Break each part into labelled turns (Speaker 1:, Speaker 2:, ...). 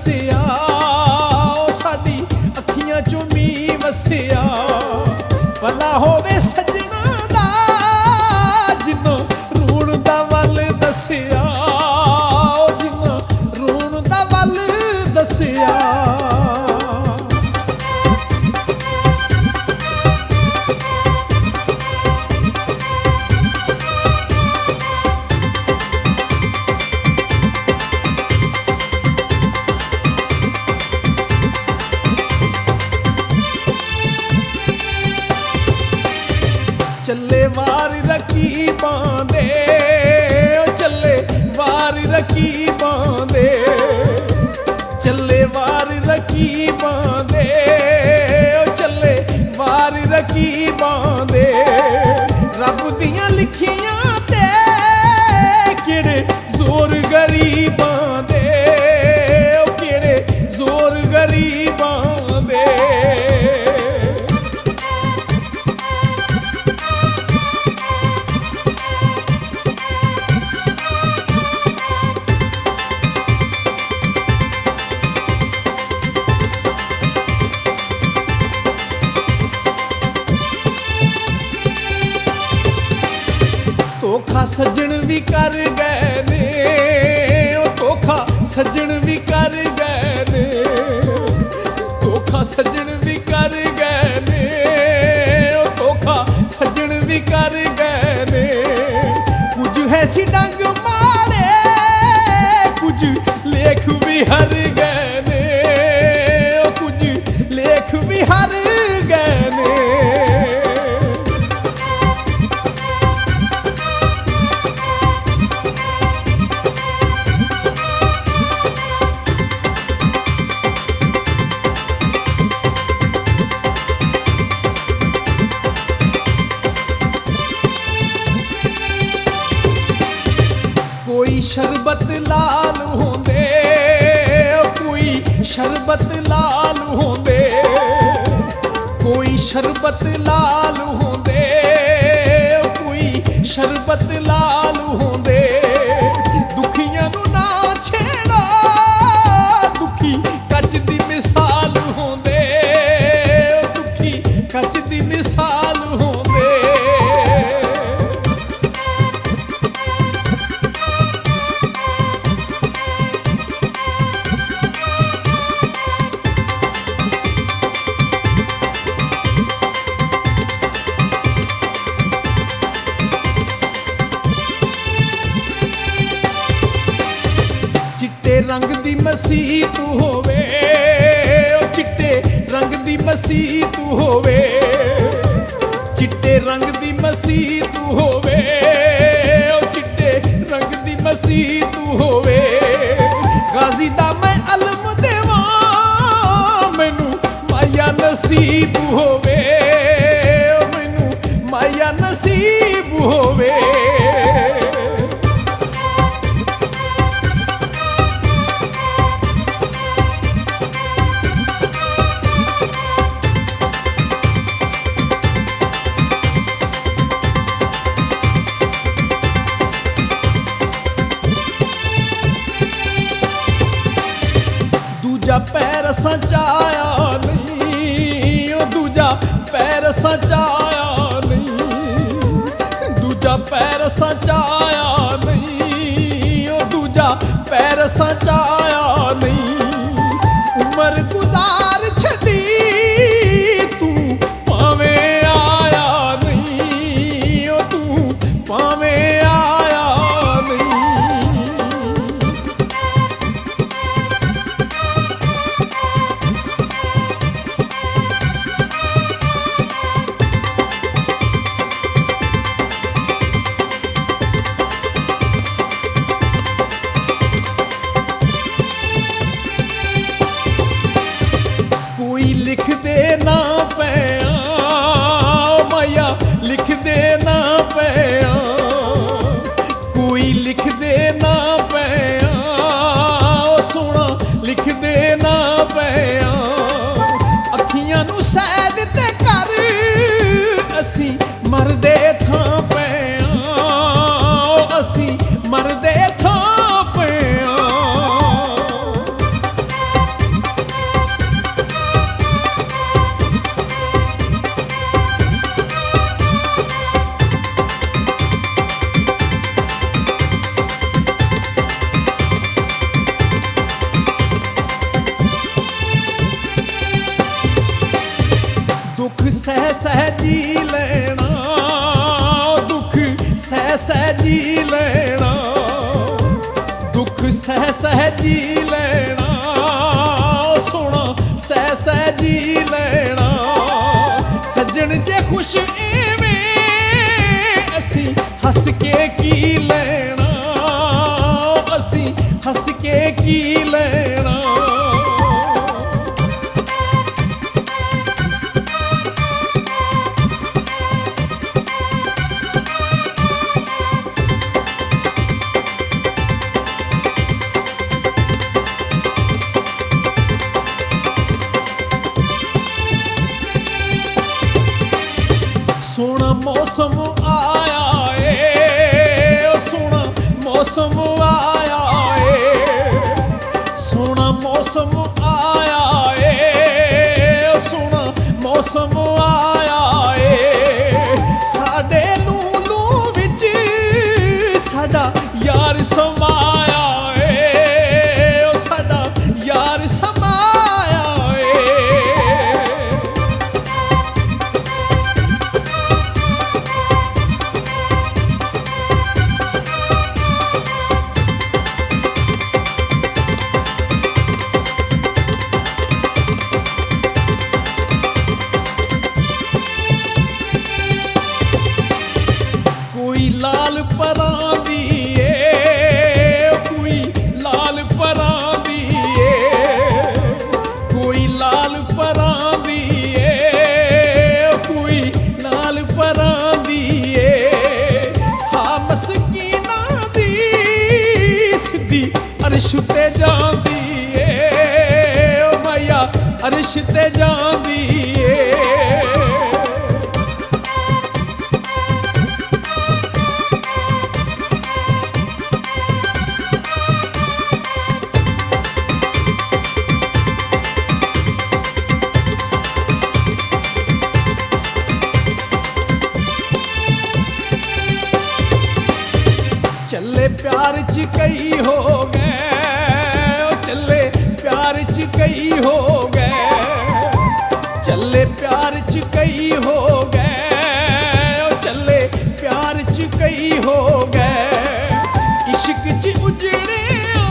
Speaker 1: दसिया साडी अखियां चों मीं वसिया भला होवे सजना दा जिन्ना रूण दा वल दसिया जिन्ना रूण दा वल दसिया चले वार रकीबां दे चले वार रकीबां दे चले वार रकीबां दे चले वार रकीबां दे रब दियां लिखियां ते केड़े जोर गरीबां दे केड़े जोर गरीबां दे धोखा सज्जन भी कर गए ने धोखा सज्जन भी कर गए ने धोखा सज्जन भी कर गए ने धोखा सज्जन भी कर गए ने कुछ है सी डंग मारे कुछ लेख भी हर गए ने कुछ लेख भी हर गए ने कोई शरबत लाल होंदे कोई शरबत लाल होंदे कोई शरबत लाल होंदे कोई शरबत लाल होंदे दुखियां नू ना छेड़ा दुखी कच दी मिसाल होंदे दुखी कच दी मिसाल होंदे चिट्टे रंग दी मसीह तू होवे चिट्टे रंग दी मसीह तू होवे चिट्टे रंग दी मसीह तू होवे चिट्टे रंग दी मसीह तू होवे गाजी दा मैं अलम देवा मैनू माया नसीब होवे मैनू माया नसीब होवे दूजा पैर सचाया नहीं दूजा पैर सचाया नहीं दूजा पैर सचाया नहीं दूजा पैर सचाया नहीं उम्र गुजार छड़ी तू पावे आया नहीं तू पावे आया नहीं कोई लिख दे ना पैया माया लिख दे ना पैया कोई लिख दे ना पैया सोना लिख दे ना पैया अखियां नू सैद ते कर असी मरदे थां पैया असी मरदे थां पैया ਸਹਿ ਜੀ ਲੈਣਾ, ਦੁੱਖ ਸਹਿ ਸਹਿ ਜੀ ਲੈਣਾ, ਦੁੱਖ ਸਹਿ ਸਹਿ ਜੀ ਲੈਣਾ, ਸੋਹਣਾ ਸਹਿ ਸਹਿ ਜੀ ਲੈਣਾ। ਸੱਜਣ ਜੇ ਖੁਸ਼ ਐਵੇਂ ਅਸੀਂ ਹੱਸ ਕੇ ਕੀ ਲੈਣਾ, ਅਸੀਂ ਹੱਸ ਕੇ ਕੀ ਲੈਣਾ। ਸੋਹਣਾ ਮੌਸਮ ਆਇਆ ਏ, ਉਹ ਸੋਹਣਾ ਮੌਸਮ ਆਇਆ ਏ, ਸੋਹਣਾ ਮੌਸਮ ਆਇਆ ਏ, ਉਹ ਸੋਹਣਾ ਮੌਸਮ ਆਇਆ ਏ। ਸਾਡੇ ਲੂਲੂ ਵਿੱਚ ਸਾਡਾ ਯਾਰ ਸਮਾਇਆ ਏ, ਉਹ ਸਾਡਾ ਯਾਰ ਸਮਾਇਆ ਏ। ਕੋਈ ਲਾਲ ਪਰਾਂ ਦੀ ਏ, ਕੋਈ ਲਾਲ ਪਰਾਂ ਦੀ ਏ, ਕੋਈ ਲਾਲ ਪਰਾਂ ਦੀ ਏ, ਕੋਈ ਲਾਲ ਪਰਾਂ ਦੀ ਏ। ਹਾਂ ਮਸਕੀਨਾਂ ਦੀ ਸਿੱਧੀ ਅਰਸ਼ ਤੇ ਜਾਂਦੀ ਏ, ਓ ਮਾਇਆ ਅਰਸ਼ ਤੇ ਜਾਂਦੀ ਏ। ਚੱਲੇ ਪਿਆਰ ਚ ਕਈ ਹੋ ਗਏ, ਉਹ ਚੱਲੇ ਪਿਆਰ ਚ ਕਈ ਹੋ ਗਏ, ਚੱਲੇ ਪਿਆਰ ਚ ਕਈ ਹੋ ਗਏ, ਉਹ ਚੱਲੇ ਪਿਆਰ ਚ ਕਈ ਹੋ ਗਏ। ਇਸ਼ਕ ਚ ਉਜੜਿਆ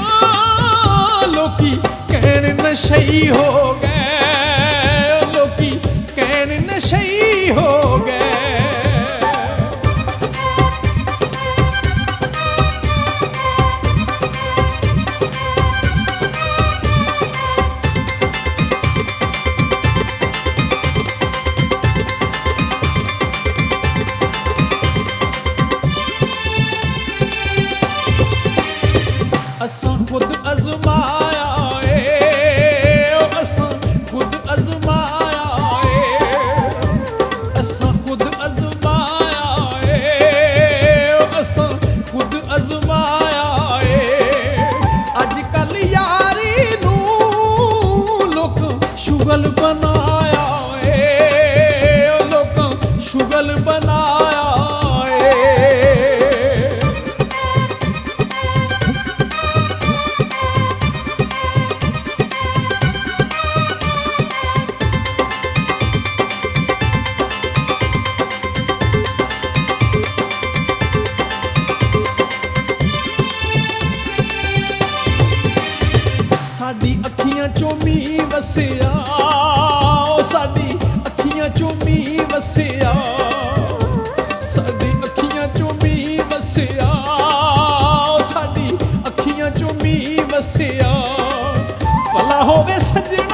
Speaker 1: ਲੋਕੀ ਕਹਿਣ ਨਸ਼ਈ ਹੋ ਗਏ, ਉਹ ਲੋਕੀ ਕਹਿਣ ਨਸ਼ਈ ਹੋ ਗਏ। ਅਸਾਂ ਖੁਦ ਅਜ਼ਮਾਇਆ ਏ, ਉਹ ਅਸਾਂ ਖੁਦ ਅਜ਼ਮਾਇਆ ਏ, ਅਸਾਂ ਖੁਦ ਅਜ਼ਮਾਇਆ ਏ, ਉਹ ਅਸਾਂ ਖੁਦ ਅਜ਼ਮਾਇਆ ਏ। ਅੱਜ ਕੱਲ ਯਾਰੀ ਨੂੰ ਲੋਕਾਂ ਸ਼ੁਗਲ ਬਣਾਇਆ ਏ, ਉਹ ਲੋਕਾਂ ਸ਼ੁਗਲ ਬਣਾਇਆ ਏ। ਸਾਡੀ ਅੱਖੀਆਂ ਚੋਂ ਮੀਂਹ ਵਸਿਆ, ਉਹ ਸਾਡੀ ਅੱਖੀਆਂ ਚੋਂ ਮੀਂਹ ਵਸਿਆ, ਸਾਡੀ ਅੱਖੀਆਂ ਚੋਂ ਮੀਂਹ ਵਸਿਆ, ਉਹ ਸਾਡੀ ਅੱਖੀਆਂ ਚੋਂ ਮੀਂਹ ਵਸਿਆ। ਭਲਾ ਹੋਵੇ ਸੱਜਣ